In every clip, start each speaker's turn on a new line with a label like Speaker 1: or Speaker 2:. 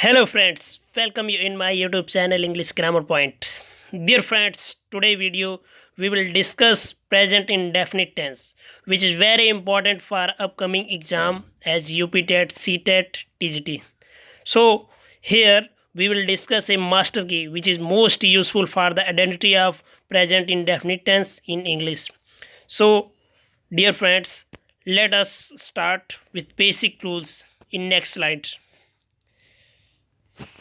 Speaker 1: Hello friends, welcome you in my YouTube channel English Grammar Point. Dear friends, today video we will discuss present indefinite tense, which is very important for upcoming exam as UP-TET, CTET, TGT. So here we will discuss a master key which is most useful for the identity of present indefinite tense in English. So dear friends, let us start with basic rules in next slide.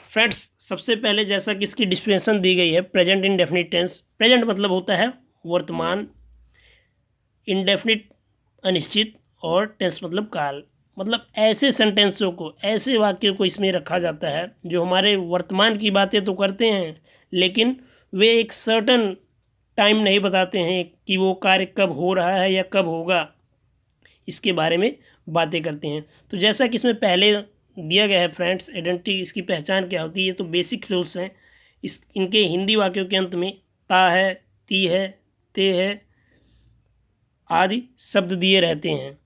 Speaker 1: Friends, सबसे पहले जैसा कि इसकी description दी गई है, present indefinite tense. Present मतलब होता है वर्तमान, इंडेफिनिट अनिश्चित, और टेंस मतलब काल। मतलब ऐसे सेंटेंसों को, ऐसे वाक्यों को इसमें रखा जाता है जो हमारे वर्तमान की बातें तो करते हैं, लेकिन वे एक सर्टन टाइम नहीं बताते हैं कि वो कार्य कब हो रहा है या कब होगा, इसके बारे में बातें करते हैं। तो जैसा कि इसमें पहले दिया गया है फ्रेंड्स, आइडेंटिटी, इसकी पहचान क्या होती है, तो बेसिक रूल्स हैं। इनके हिंदी वाक्यों के अंत में ता है, ती है, ते है आदि शब्द दिए रहते हैं।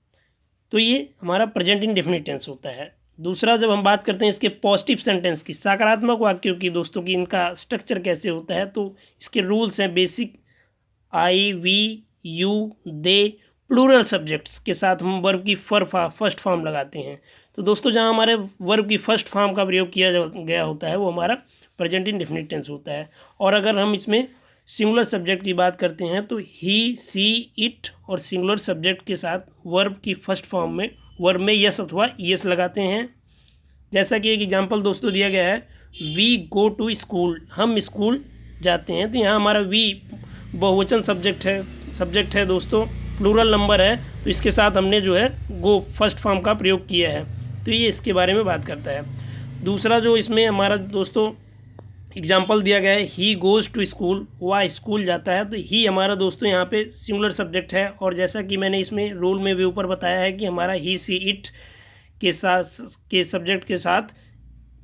Speaker 1: तो ये हमारा प्रेजेंट इंडेफिनिट टेंस होता है। दूसरा, जब हम बात करते हैं इसके पॉजिटिव सेंटेंस की, सकारात्मक वाक्यों की दोस्तों की, इनका स्ट्रक्चर कैसे होता है, तो इसके रूल्स हैं basic. I, we, you, they, plural subjects के साथ हम वर्ब की फर्स्ट फॉर्म लगाते हैं। तो दोस्तों, जहाँ हमारे वर्ब की फर्स्ट फॉर्म का प्रयोग किया गया होता है वो हमारा प्रेजेंट इंडेफिनिट टेंस होता है। और अगर हम इसमें सिंगुलर सब्जेक्ट की बात करते हैं तो ही, सी, इट और सिंगुलर सब्जेक्ट के साथ वर्ब की फर्स्ट फॉर्म में वर्ब में यस अथवा ईएस लगाते हैं। जैसा कि एक एग्जांपल दोस्तों दिया गया है, वी गो टू स्कूल, हम स्कूल जाते हैं। तो यहाँ हमारा वी बहुवचन सब्जेक्ट है दोस्तों, प्लूरल नंबर है, तो इसके साथ हमने जो है गो फर्स्ट फॉर्म का प्रयोग किया है। तो ये इसके बारे में बात करता है। दूसरा जो इसमें हमारा दोस्तों एग्जाम्पल दिया गया है, ही गोज़ टू स्कूल, वह स्कूल जाता है। तो ही हमारा दोस्तों यहाँ पे सिंगुलर सब्जेक्ट है, और जैसा कि मैंने इसमें रूल में भी ऊपर बताया है कि हमारा ही, सी, इट के सब्जेक्ट के साथ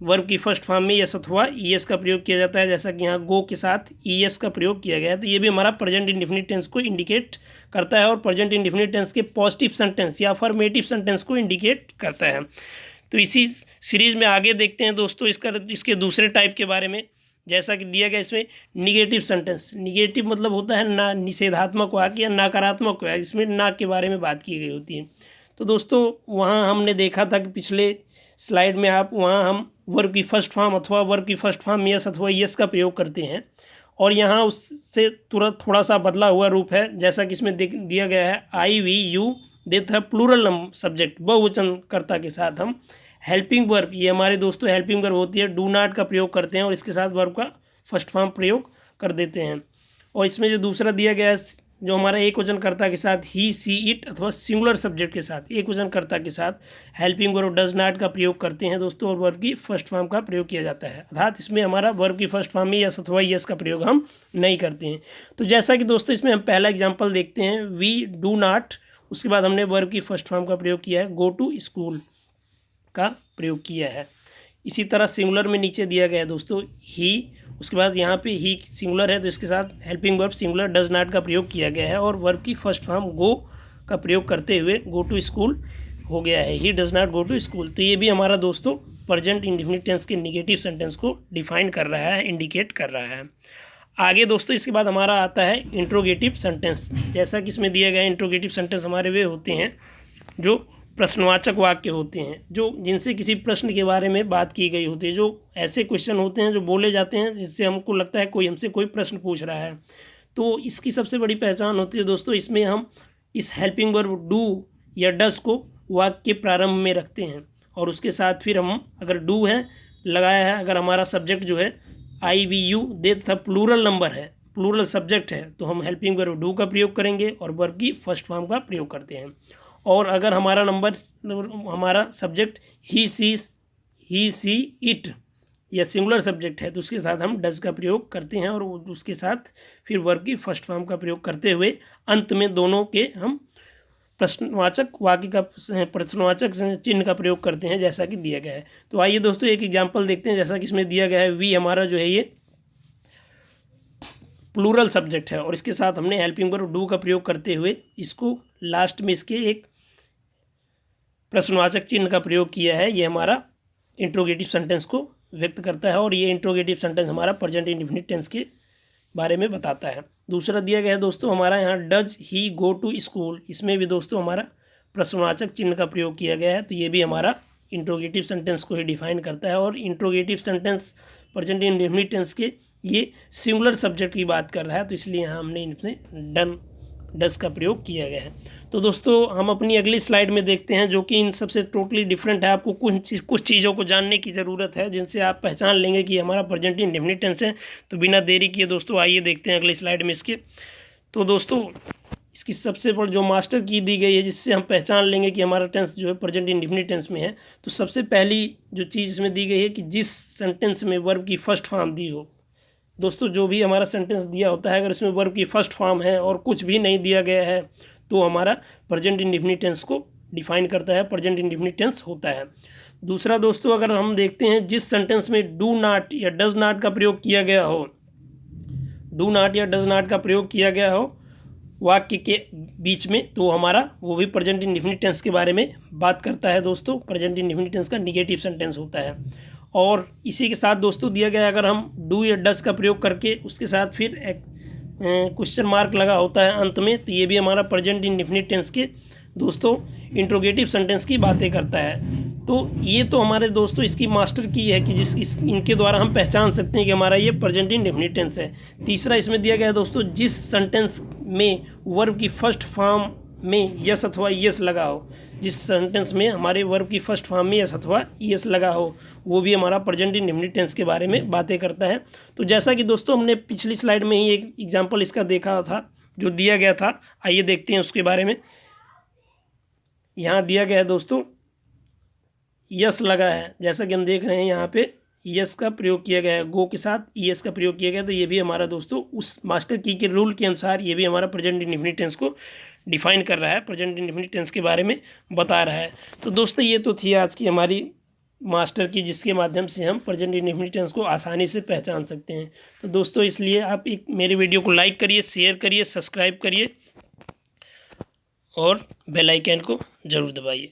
Speaker 1: वर्ब की फर्स्ट फॉर्म में यस अथवा ईएस का प्रयोग किया जाता है, जैसा कि यहाँ गो के साथ ईएस का प्रयोग किया गया है। तो ये भी हमारा प्रेजेंट इंडेफिनिट टेंस को इंडिकेट करता है, और प्रेजेंट इंडेफिनिट टेंस के पॉजिटिव सेंटेंस या अफर्मेटिव सेंटेंस को इंडिकेट करता है। तो इसी सीरीज़ में आगे देखते हैं दोस्तों इसके दूसरे टाइप के बारे में। जैसा कि दिया गया इसमें निगेटिव सेंटेंस। निगेटिव मतलब होता है ना, निषेधात्मक वाक्य या नकारात्मक वाक्य, इसमें ना के बारे में बात की गई होती है। तो दोस्तों, वहाँ हमने देखा था कि पिछले स्लाइड में वहाँ हम वर्ब की फर्स्ट फॉर्म अथवा वर्ब की फर्स्ट फॉर्म यस अथवा यस का प्रयोग करते हैं, और यहाँ उससे तुरंत थोड़ा सा बदला हुआ रूप है। जैसा कि इसमें दिया गया है, आई, वी, यू देता है प्लूरल सब्जेक्ट, बहुवचन कर्ता के साथ हम हेल्पिंग वर्ब, ये हमारे दोस्तों हेल्पिंग वर्ब होती है, डू नॉट का प्रयोग करते हैं और इसके साथ वर्ब का फर्स्ट फॉर्म प्रयोग कर देते हैं। और इसमें जो दूसरा दिया गया है, जो हमारा एक वचन कर्ता के साथ ही, सी, इट अथवा सिंगुलर सब्जेक्ट के साथ एक वचन कर्ता के साथ हेल्पिंग वर्ब डज नॉट का प्रयोग करते हैं दोस्तों, और वर्ब की फर्स्ट फॉर्म का प्रयोग किया जाता है। अर्थात इसमें हमारा वर्ब की फर्स्ट फॉर्म में यस अथवा यस का प्रयोग हम नहीं करते हैं। तो जैसा कि दोस्तों इसमें हम पहला एग्जाम्पल देखते हैं, वी डू नॉट, उसके बाद हमने वर्ब की फर्स्ट फॉर्म का प्रयोग किया है, गो टू स्कूल का प्रयोग किया है। इसी तरह सिंगुलर में नीचे दिया गया है दोस्तों ही, उसके बाद यहाँ पे ही सिंगुलर है तो इसके साथ helping verb singular does not का प्रयोग किया गया है, और वर्ब की फर्स्ट फॉर्म गो का प्रयोग करते हुए गो टू स्कूल हो गया है, he does not go to school. तो ये भी हमारा दोस्तों प्रेजेंट इंडेफिनिट टेंस के निगेटिव सेंटेंस को डिफाइन कर रहा है, इंडिकेट कर रहा है। आगे दोस्तों इसके बाद हमारा आता है इंट्रोगेटिव सेंटेंस। जैसा कि इसमें दिया गया है, इंट्रोगेटिव सेंटेंस हमारे वे होते हैं जो प्रश्नवाचक वाक्य होते हैं, जो जिनसे किसी प्रश्न के बारे में बात की गई होती है, जो ऐसे क्वेश्चन होते हैं जो बोले जाते हैं जिससे हमको लगता है कोई हमसे कोई प्रश्न पूछ रहा है। तो इसकी सबसे बड़ी पहचान होती है दोस्तों, इसमें हम इस हेल्पिंग वर्ब डू या डस को वाक्य के प्रारंभ में रखते हैं, और उसके साथ फिर हम अगर डू है लगाया है, अगर हमारा सब्जेक्ट जो है आई, वी, यू दे तथा प्लूरल नंबर है, प्लूरल सब्जेक्ट है, तो हम हेल्पिंग वर्ब डू का प्रयोग करेंगे और वर्ब की फर्स्ट फॉर्म का प्रयोग करते हैं। और अगर हमारा सब्जेक्ट ही, सी, इट या सिंगुलर सब्जेक्ट है तो उसके साथ हम डज का प्रयोग करते हैं, और उसके साथ फिर वर्ब की फर्स्ट फॉर्म का प्रयोग करते हुए अंत में दोनों के हम प्रश्नवाचक चिन्ह का प्रयोग करते हैं, जैसा कि दिया गया है। तो आइए दोस्तों एक एग्जाम्पल देखते हैं। जैसा कि इसमें दिया गया है, वी हमारा जो है ये प्लूरल सब्जेक्ट है, और इसके साथ हमने हेल्पिंग वर्ब डू का प्रयोग करते हुए इसको लास्ट में इसके एक प्रश्नवाचक चिन्ह का प्रयोग किया है। ये हमारा इंट्रोगेटिव सेंटेंस को व्यक्त करता है और ये इंट्रोगेटिव सेंटेंस हमारा प्रेजेंट इंडेफिनिट टेंस के बारे में बताता है। दूसरा दिया गया है दोस्तों हमारा यहाँ does he go to school, इसमें भी दोस्तों हमारा प्रश्नवाचक चिन्ह का प्रयोग किया गया है, तो ये भी हमारा इंट्रोगेटिव सेंटेंस को ही डिफाइन करता है। और interrogative sentence present indefinite tense के ये सिंगुलर सब्जेक्ट की बात कर रहा है, तो इसलिए यहाँ हमने इनमें डस का प्रयोग किया गया है। तो दोस्तों हम अपनी अगली स्लाइड में देखते हैं, जो कि इन सबसे टोटली डिफरेंट है। आपको कुछ चीज़ों को जानने की ज़रूरत है जिनसे आप पहचान लेंगे कि हमारा प्रेजेंट इंडेफिनिट टेंस है। तो बिना देरी किए दोस्तों आइए देखते हैं अगली स्लाइड में इसके। तो दोस्तों इसकी सबसे बड़ी जो मास्टर की दी गई है जिससे हम पहचान लेंगे कि हमारा टेंस जो है प्रेजेंट इंडेफिनिट टेंस में है, तो सबसे पहली जो चीज़ इसमें दी गई है कि जिस सेंटेंस में वर्ब की फर्स्ट फॉर्म दी हो। दोस्तों जो भी हमारा सेंटेंस दिया होता है अगर इसमें वर्ब की फर्स्ट फॉर्म है और कुछ भी नहीं दिया गया है तो हमारा प्रेजेंट इंडेफिनिट टेंस को डिफाइन करता है, प्रेजेंट इंडेफिनिट टेंस होता है। दूसरा दोस्तों अगर हम देखते हैं जिस सेंटेंस में डू नॉट या डज नॉट का प्रयोग किया गया हो, डू नॉट या डज नॉट का प्रयोग किया गया हो वाक्य के बीच में, तो हमारा वो भी प्रेजेंट इंडेफिनिट टेंस के बारे में बात करता है। दोस्तों प्रेजेंट इंडेफिनिट टेंस का निगेटिव सेंटेंस होता है। और इसी के साथ दोस्तों दिया गया अगर हम डू या डस का प्रयोग करके उसके साथ फिर एक क्वेश्चन मार्क लगा होता है अंत में, तो ये भी हमारा प्रेजेंट इंडेफिनिट टेंस के दोस्तों इंट्रोगेटिव सेंटेंस की बातें करता है। तो ये तो हमारे दोस्तों इसकी मास्टर की है कि इनके द्वारा हम पहचान सकते हैं कि हमारा ये प्रेजेंट इंडेफिनिट टेंस है। तीसरा इसमें दिया गया है दोस्तों जिस सेंटेंस में वर्ब की फर्स्ट फॉर्म में यस अथवा यस लगा हो, जिस सेंटेंस में हमारे वर्ब की फर्स्ट फॉर्म में यस अथवा यस लगा हो वो भी हमारा प्रेजेंट इंडेफिनिट टेंस के बारे में बातें करता है। तो जैसा कि दोस्तों हमने पिछली स्लाइड में ही एक एग्जांपल इसका देखा था जो दिया गया था, आइए देखते हैं उसके बारे में। यहाँ दिया गया है दोस्तों यस लगा है, जैसा कि हम देख रहे हैं यहाँ पे यस का प्रयोग किया गया है, गो के साथ यस का प्रयोग किया गया, तो ये भी हमारा दोस्तों उस मास्टर की के रूल के अनुसार ये भी हमारा प्रेजेंट इंडेफिनिट टेंस को डिफाइन कर रहा है, प्रेजेंट इंडेफिनिट टेंस के बारे में बता रहा है। तो दोस्तों ये तो थी आज की हमारी मास्टर की जिसके माध्यम से हम प्रेजेंट इंडेफिनिट टेंस को आसानी से पहचान सकते हैं। तो दोस्तों इसलिए आप एक मेरे वीडियो को लाइक करिए, शेयर करिए, सब्सक्राइब करिए और बेल आइकन को ज़रूर दबाइए।